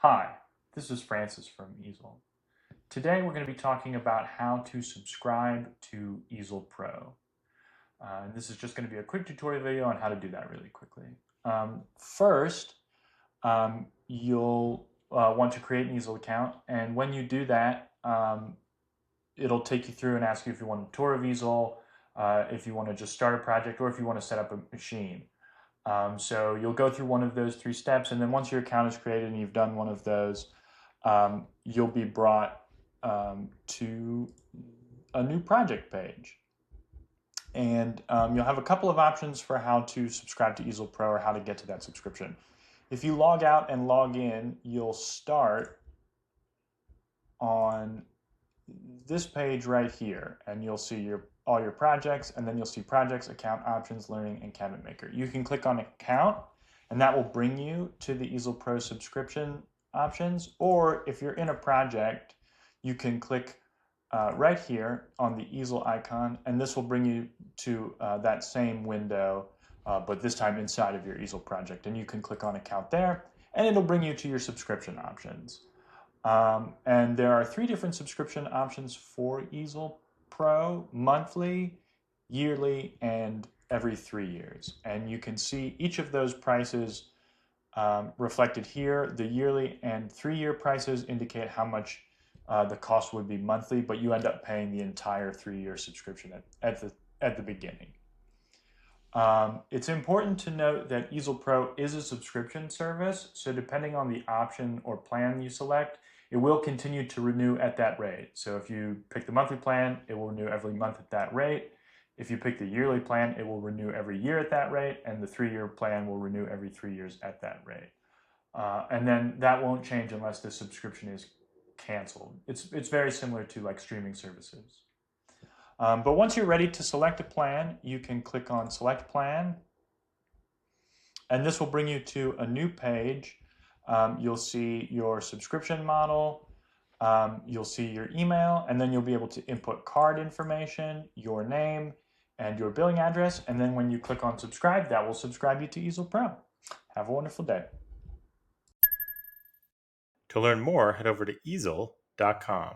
Hi, this is Francis from Easel. Today we're going to be talking about how to subscribe to Easel Pro. And this is just going to be a quick tutorial video on how to do that really quickly. First, you'll want to create an Easel account, and when you do that, it'll take you through and ask you if you want a tour of Easel, if you want to just start a project, or if you want to set up a machine. So you'll go through one of those three steps, and then once your account is created and you've done one of those, you'll be brought to a new project page. And you'll have a couple of options for how to subscribe to Easel Pro or how to get to that subscription. If you log out and log in, you'll start on this page right here, and you'll see all your projects, and then you'll see projects, account, options, learning, and cabinet maker. You can click on account, and that will bring you to the Easel Pro subscription options. Or if you're in a project, you can click right here on the Easel icon, and this will bring you to that same window, but this time inside of your Easel project. And you can click on account there, and it'll bring you to your subscription options. And there are three different subscription options for Easel Pro: monthly, yearly, and every 3 years. And you can see each of those prices reflected here. The yearly and 3-year prices indicate how much the cost would be monthly, but you end up paying the entire 3-year subscription at the beginning. It's important to note that Easel Pro is a subscription service, so depending on the option or plan you select, it will continue to renew at that rate. So if you pick the monthly plan, it will renew every month at that rate. If you pick the yearly plan, it will renew every year at that rate, and the 3-year plan will renew every 3 years at that rate. And then that won't change unless the subscription is canceled. It's very similar to like streaming services. But once you're ready to select a plan, you can click on Select Plan, and this will bring you to a new page. You'll see your subscription model, you'll see your email, and then you'll be able to input card information, your name, and your billing address. And then when you click on Subscribe, that will subscribe you to Easel Pro. Have a wonderful day. To learn more, head over to easel.com.